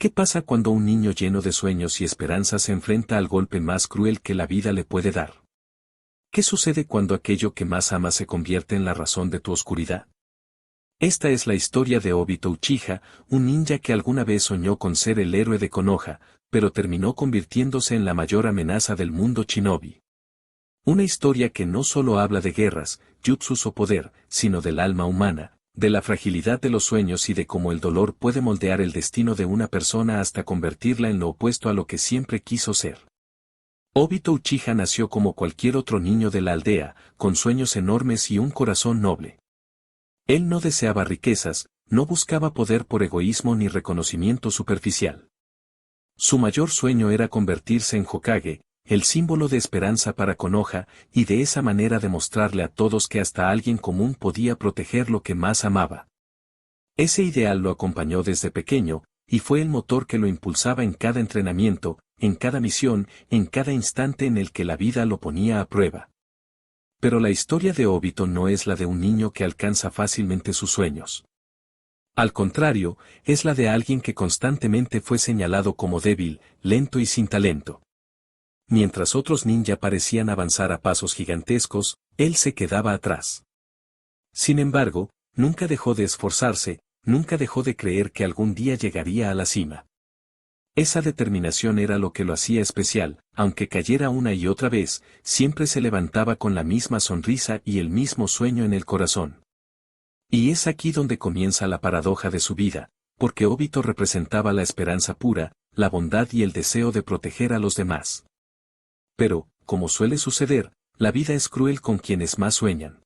¿Qué pasa cuando un niño lleno de sueños y esperanzas se enfrenta al golpe más cruel que la vida le puede dar? ¿Qué sucede cuando aquello que más ama se convierte en la razón de tu oscuridad? Esta es la historia de Obito Uchiha, un ninja que alguna vez soñó con ser el héroe de Konoha, pero terminó convirtiéndose en la mayor amenaza del mundo shinobi. Una historia que no solo habla de guerras, jutsus o poder, sino del alma humana, de la fragilidad de los sueños y de cómo el dolor puede moldear el destino de una persona hasta convertirla en lo opuesto a lo que siempre quiso ser. Obito Uchiha nació como cualquier otro niño de la aldea, con sueños enormes y un corazón noble. Él no deseaba riquezas, no buscaba poder por egoísmo ni reconocimiento superficial. Su mayor sueño era convertirse en Hokage, el símbolo de esperanza para Konoha, y de esa manera demostrarle a todos que hasta alguien común podía proteger lo que más amaba. Ese ideal lo acompañó desde pequeño, y fue el motor que lo impulsaba en cada entrenamiento, en cada misión, en cada instante en el que la vida lo ponía a prueba. Pero la historia de Obito no es la de un niño que alcanza fácilmente sus sueños. Al contrario, es la de alguien que constantemente fue señalado como débil, lento y sin talento. Mientras otros ninja parecían avanzar a pasos gigantescos, él se quedaba atrás. Sin embargo, nunca dejó de esforzarse, nunca dejó de creer que algún día llegaría a la cima. Esa determinación era lo que lo hacía especial, aunque cayera una y otra vez, siempre se levantaba con la misma sonrisa y el mismo sueño en el corazón. Y es aquí donde comienza la paradoja de su vida, porque Obito representaba la esperanza pura, la bondad y el deseo de proteger a los demás. Pero, como suele suceder, la vida es cruel con quienes más sueñan.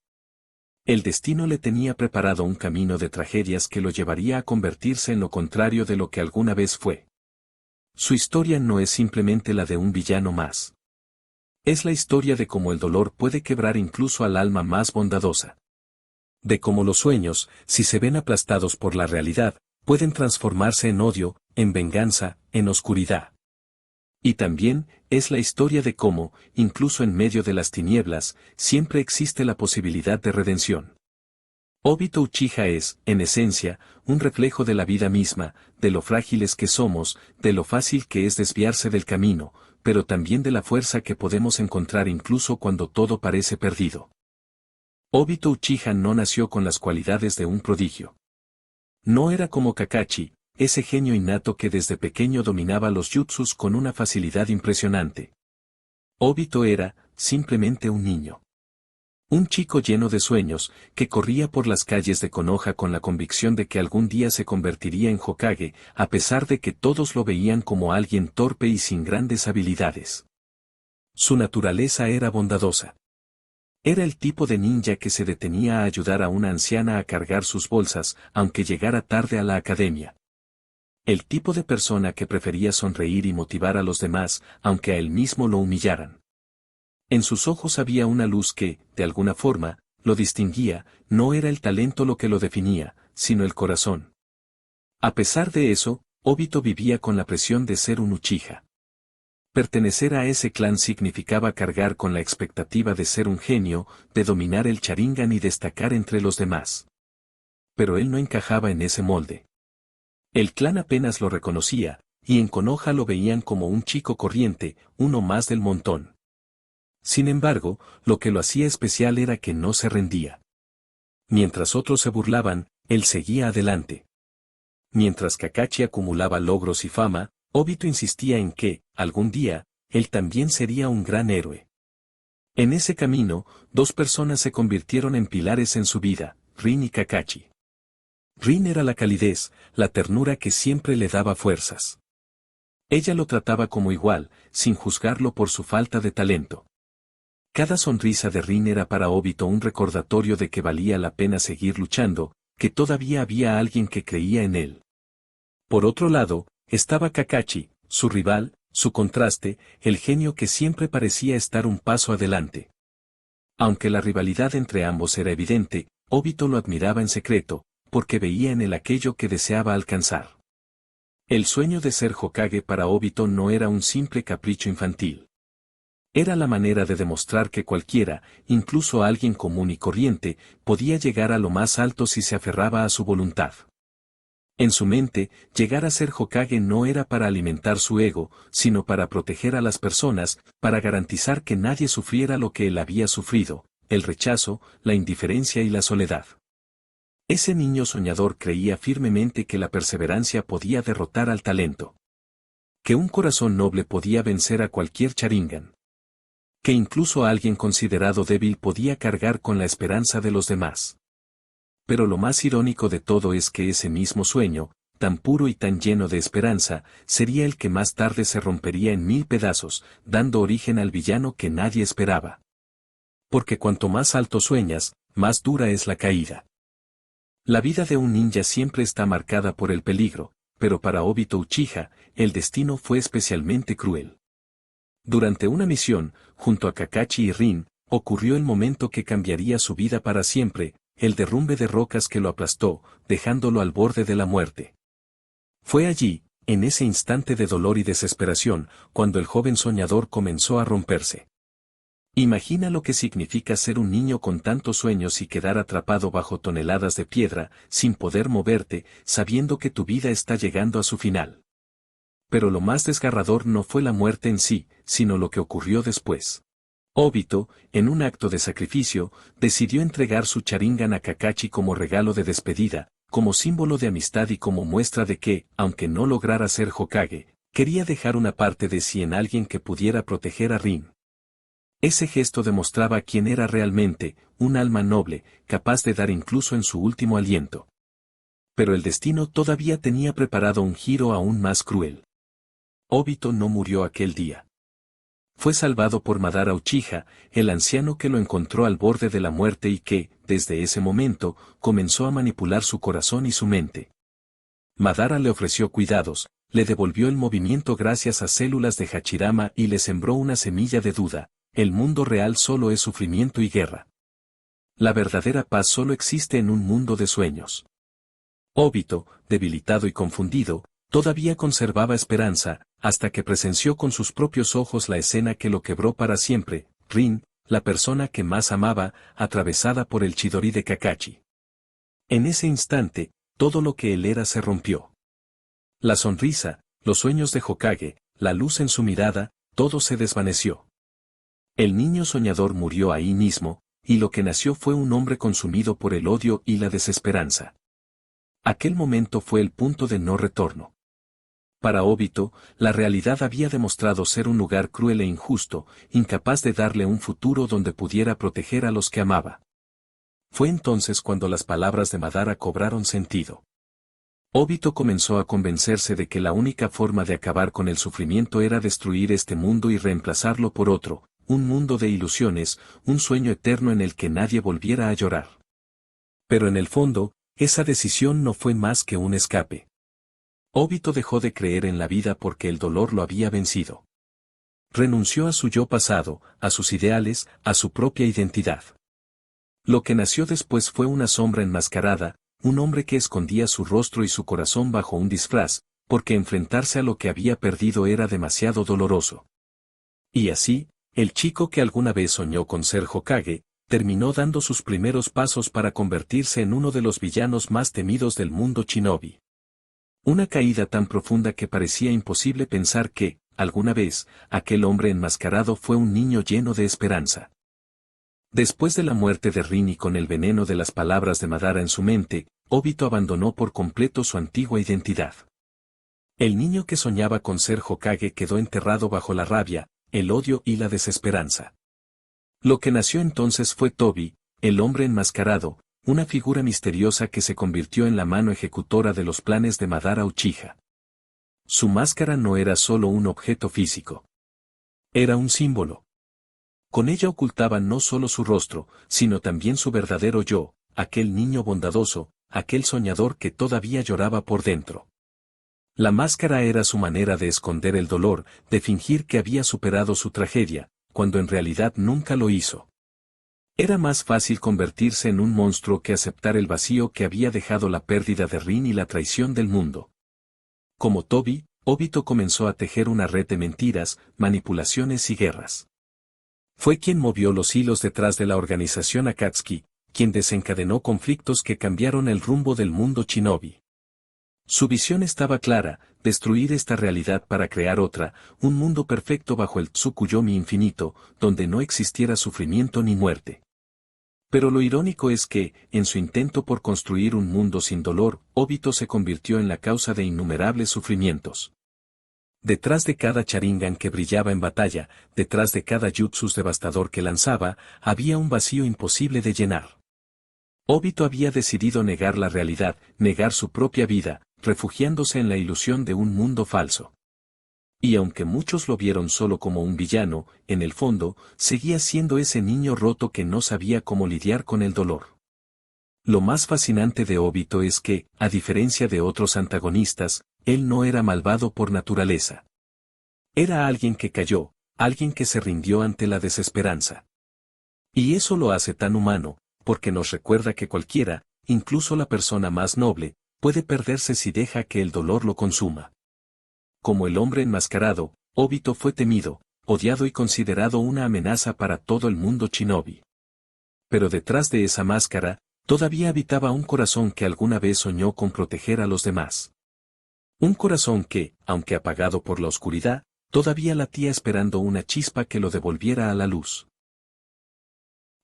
El destino le tenía preparado un camino de tragedias que lo llevaría a convertirse en lo contrario de lo que alguna vez fue. Su historia no es simplemente la de un villano más. Es la historia de cómo el dolor puede quebrar incluso al alma más bondadosa. De cómo los sueños, si se ven aplastados por la realidad, pueden transformarse en odio, en venganza, en oscuridad. Y también, es la historia de cómo, incluso en medio de las tinieblas, siempre existe la posibilidad de redención. Obito Uchiha es, en esencia, un reflejo de la vida misma, de lo frágiles que somos, de lo fácil que es desviarse del camino, pero también de la fuerza que podemos encontrar incluso cuando todo parece perdido. Obito Uchiha no nació con las cualidades de un prodigio. No era como Kakashi, ese genio innato que desde pequeño dominaba los jutsus con una facilidad impresionante. Obito era, simplemente un niño. Un chico lleno de sueños, que corría por las calles de Konoha con la convicción de que algún día se convertiría en Hokage, a pesar de que todos lo veían como alguien torpe y sin grandes habilidades. Su naturaleza era bondadosa. Era el tipo de ninja que se detenía a ayudar a una anciana a cargar sus bolsas, aunque llegara tarde a la academia. El tipo de persona que prefería sonreír y motivar a los demás, aunque a él mismo lo humillaran. En sus ojos había una luz que, de alguna forma, lo distinguía, no era el talento lo que lo definía, sino el corazón. A pesar de eso, Obito vivía con la presión de ser un Uchiha. Pertenecer a ese clan significaba cargar con la expectativa de ser un genio, de dominar el Sharingan y destacar entre los demás. Pero él no encajaba en ese molde. El clan apenas lo reconocía, y en Konoha lo veían como un chico corriente, uno más del montón. Sin embargo, lo que lo hacía especial era que no se rendía. Mientras otros se burlaban, él seguía adelante. Mientras Kakashi acumulaba logros y fama, Obito insistía en que, algún día, él también sería un gran héroe. En ese camino, dos personas se convirtieron en pilares en su vida, Rin y Kakashi. Rin era la calidez, la ternura que siempre le daba fuerzas. Ella lo trataba como igual, sin juzgarlo por su falta de talento. Cada sonrisa de Rin era para Obito un recordatorio de que valía la pena seguir luchando, que todavía había alguien que creía en él. Por otro lado, estaba Kakashi, su rival, su contraste, el genio que siempre parecía estar un paso adelante. Aunque la rivalidad entre ambos era evidente, Obito lo admiraba en secreto, porque veía en él aquello que deseaba alcanzar. El sueño de ser Hokage para Obito no era un simple capricho infantil. Era la manera de demostrar que cualquiera, incluso alguien común y corriente, podía llegar a lo más alto si se aferraba a su voluntad. En su mente, llegar a ser Hokage no era para alimentar su ego, sino para proteger a las personas, para garantizar que nadie sufriera lo que él había sufrido, el rechazo, la indiferencia y la soledad. Ese niño soñador creía firmemente que la perseverancia podía derrotar al talento. Que un corazón noble podía vencer a cualquier Sharingan. Que incluso alguien considerado débil podía cargar con la esperanza de los demás. Pero lo más irónico de todo es que ese mismo sueño, tan puro y tan lleno de esperanza, sería el que más tarde se rompería en 1000 pedazos, dando origen al villano que nadie esperaba. Porque cuanto más alto sueñas, más dura es la caída. La vida de un ninja siempre está marcada por el peligro, pero para Obito Uchiha, el destino fue especialmente cruel. Durante una misión, junto a Kakashi y Rin, ocurrió el momento que cambiaría su vida para siempre, el derrumbe de rocas que lo aplastó, dejándolo al borde de la muerte. Fue allí, en ese instante de dolor y desesperación, cuando el joven soñador comenzó a romperse. Imagina lo que significa ser un niño con tantos sueños y quedar atrapado bajo toneladas de piedra, sin poder moverte, sabiendo que tu vida está llegando a su final. Pero lo más desgarrador no fue la muerte en sí, sino lo que ocurrió después. Obito, en un acto de sacrificio, decidió entregar su Sharingan a Kakashi como regalo de despedida, como símbolo de amistad y como muestra de que, aunque no lograra ser Hokage, quería dejar una parte de sí en alguien que pudiera proteger a Rin. Ese gesto demostraba quién era realmente, un alma noble, capaz de dar incluso en su último aliento. Pero el destino todavía tenía preparado un giro aún más cruel. Obito no murió aquel día. Fue salvado por Madara Uchiha, el anciano que lo encontró al borde de la muerte y que, desde ese momento, comenzó a manipular su corazón y su mente. Madara le ofreció cuidados, le devolvió el movimiento gracias a células de Hachirama y le sembró una semilla de duda: el mundo real solo es sufrimiento y guerra. La verdadera paz solo existe en un mundo de sueños. Obito, debilitado y confundido, todavía conservaba esperanza, hasta que presenció con sus propios ojos la escena que lo quebró para siempre: Rin, la persona que más amaba, atravesada por el Chidori de Kakashi. En ese instante, todo lo que él era se rompió. La sonrisa, los sueños de Hokage, la luz en su mirada, todo se desvaneció. El niño soñador murió ahí mismo, y lo que nació fue un hombre consumido por el odio y la desesperanza. Aquel momento fue el punto de no retorno. Para Obito, la realidad había demostrado ser un lugar cruel e injusto, incapaz de darle un futuro donde pudiera proteger a los que amaba. Fue entonces cuando las palabras de Madara cobraron sentido. Obito comenzó a convencerse de que la única forma de acabar con el sufrimiento era destruir este mundo y reemplazarlo por otro, un mundo de ilusiones, un sueño eterno en el que nadie volviera a llorar. Pero en el fondo, esa decisión no fue más que un escape. Obito dejó de creer en la vida porque el dolor lo había vencido. Renunció a su yo pasado, a sus ideales, a su propia identidad. Lo que nació después fue una sombra enmascarada, un hombre que escondía su rostro y su corazón bajo un disfraz, porque enfrentarse a lo que había perdido era demasiado doloroso. Y así, el chico que alguna vez soñó con ser Hokage, terminó dando sus primeros pasos para convertirse en uno de los villanos más temidos del mundo shinobi. Una caída tan profunda que parecía imposible pensar que, alguna vez, aquel hombre enmascarado fue un niño lleno de esperanza. Después de la muerte de Rin y con el veneno de las palabras de Madara en su mente, Obito abandonó por completo su antigua identidad. El niño que soñaba con ser Hokage quedó enterrado bajo la rabia, el odio y la desesperanza. Lo que nació entonces fue Tobi, el hombre enmascarado, una figura misteriosa que se convirtió en la mano ejecutora de los planes de Madara Uchiha. Su máscara no era solo un objeto físico. Era un símbolo. Con ella ocultaba no solo su rostro, sino también su verdadero yo, aquel niño bondadoso, aquel soñador que todavía lloraba por dentro. La máscara era su manera de esconder el dolor, de fingir que había superado su tragedia, cuando en realidad nunca lo hizo. Era más fácil convertirse en un monstruo que aceptar el vacío que había dejado la pérdida de Rin y la traición del mundo. Como Tobi, Obito comenzó a tejer una red de mentiras, manipulaciones y guerras. Fue quien movió los hilos detrás de la organización Akatsuki, quien desencadenó conflictos que cambiaron el rumbo del mundo shinobi. Su visión estaba clara: destruir esta realidad para crear otra, un mundo perfecto bajo el Tsukuyomi infinito, donde no existiera sufrimiento ni muerte. Pero lo irónico es que, en su intento por construir un mundo sin dolor, Obito se convirtió en la causa de innumerables sufrimientos. Detrás de cada Sharingan que brillaba en batalla, detrás de cada jutsu devastador que lanzaba, había un vacío imposible de llenar. Obito había decidido negar la realidad, negar su propia vida, refugiándose en la ilusión de un mundo falso. Y aunque muchos lo vieron solo como un villano, en el fondo, seguía siendo ese niño roto que no sabía cómo lidiar con el dolor. Lo más fascinante de Obito es que, a diferencia de otros antagonistas, él no era malvado por naturaleza. Era alguien que cayó, alguien que se rindió ante la desesperanza. Y eso lo hace tan humano, porque nos recuerda que cualquiera, incluso la persona más noble, puede perderse si deja que el dolor lo consuma. Como el hombre enmascarado, Obito fue temido, odiado y considerado una amenaza para todo el mundo shinobi. Pero detrás de esa máscara, todavía habitaba un corazón que alguna vez soñó con proteger a los demás. Un corazón que, aunque apagado por la oscuridad, todavía latía esperando una chispa que lo devolviera a la luz.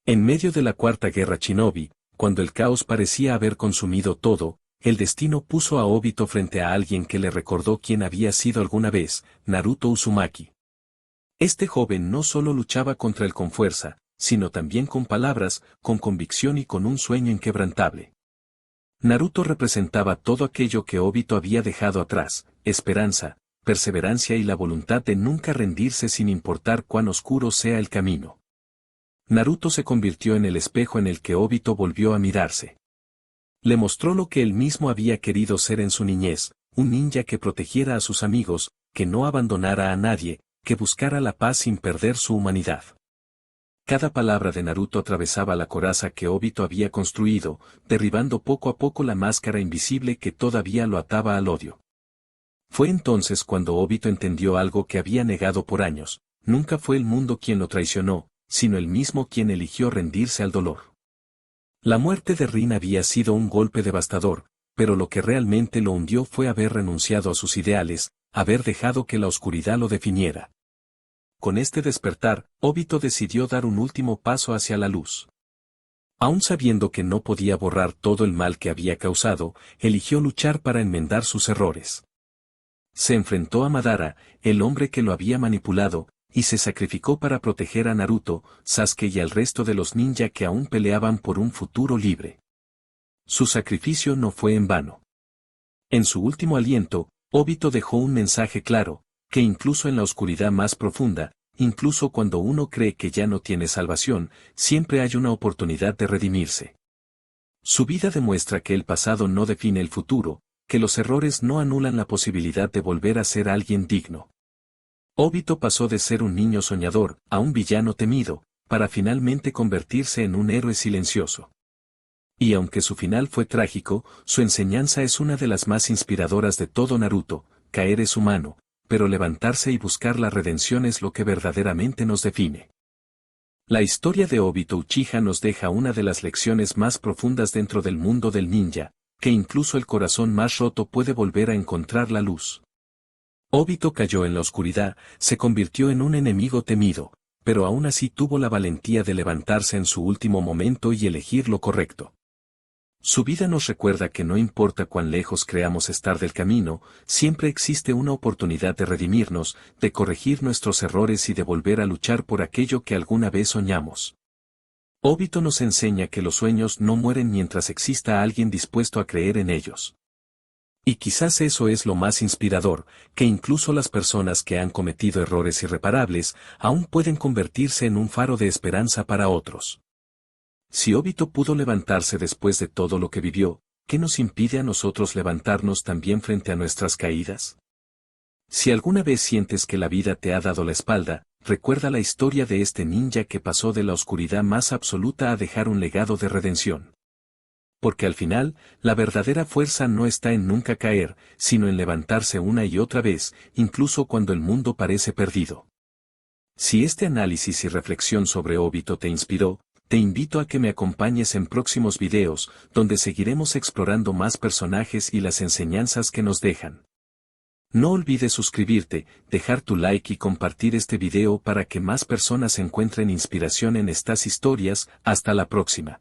En medio de la Cuarta Guerra Shinobi, cuando el caos parecía haber consumido todo, el destino puso a Obito frente a alguien que le recordó quién había sido alguna vez: Naruto Uzumaki. Este joven no solo luchaba contra él con fuerza, sino también con palabras, con convicción y con un sueño inquebrantable. Naruto representaba todo aquello que Obito había dejado atrás: esperanza, perseverancia y la voluntad de nunca rendirse sin importar cuán oscuro sea el camino. Naruto se convirtió en el espejo en el que Obito volvió a mirarse. Le mostró lo que él mismo había querido ser en su niñez: un ninja que protegiera a sus amigos, que no abandonara a nadie, que buscara la paz sin perder su humanidad. Cada palabra de Naruto atravesaba la coraza que Obito había construido, derribando poco a poco la máscara invisible que todavía lo ataba al odio. Fue entonces cuando Obito entendió algo que había negado por años: nunca fue el mundo quien lo traicionó, sino él mismo quien eligió rendirse al dolor. La muerte de Rin había sido un golpe devastador, pero lo que realmente lo hundió fue haber renunciado a sus ideales, haber dejado que la oscuridad lo definiera. Con este despertar, Obito decidió dar un último paso hacia la luz. Aun sabiendo que no podía borrar todo el mal que había causado, eligió luchar para enmendar sus errores. Se enfrentó a Madara, el hombre que lo había manipulado, y se sacrificó para proteger a Naruto, Sasuke y al resto de los ninja que aún peleaban por un futuro libre. Su sacrificio no fue en vano. En su último aliento, Obito dejó un mensaje claro: que incluso en la oscuridad más profunda, incluso cuando uno cree que ya no tiene salvación, siempre hay una oportunidad de redimirse. Su vida demuestra que el pasado no define el futuro, que los errores no anulan la posibilidad de volver a ser alguien digno. Obito pasó de ser un niño soñador a un villano temido, para finalmente convertirse en un héroe silencioso. Y aunque su final fue trágico, su enseñanza es una de las más inspiradoras de todo Naruto: caer es humano, pero levantarse y buscar la redención es lo que verdaderamente nos define. La historia de Obito Uchiha nos deja una de las lecciones más profundas dentro del mundo del ninja: que incluso el corazón más roto puede volver a encontrar la luz. Obito cayó en la oscuridad, se convirtió en un enemigo temido, pero aún así tuvo la valentía de levantarse en su último momento y elegir lo correcto. Su vida nos recuerda que no importa cuán lejos creamos estar del camino, siempre existe una oportunidad de redimirnos, de corregir nuestros errores y de volver a luchar por aquello que alguna vez soñamos. Obito nos enseña que los sueños no mueren mientras exista alguien dispuesto a creer en ellos. Y quizás eso es lo más inspirador: que incluso las personas que han cometido errores irreparables, aún pueden convertirse en un faro de esperanza para otros. Si Obito pudo levantarse después de todo lo que vivió, ¿qué nos impide a nosotros levantarnos también frente a nuestras caídas? Si alguna vez sientes que la vida te ha dado la espalda, recuerda la historia de este ninja que pasó de la oscuridad más absoluta a dejar un legado de redención. Porque al final, la verdadera fuerza no está en nunca caer, sino en levantarse una y otra vez, incluso cuando el mundo parece perdido. Si este análisis y reflexión sobre Obito te inspiró, Te invito a que me acompañes en próximos videos, donde seguiremos explorando más personajes y las enseñanzas que nos dejan. No olvides suscribirte, dejar tu like y compartir este video para que más personas encuentren inspiración en estas historias. Hasta la próxima.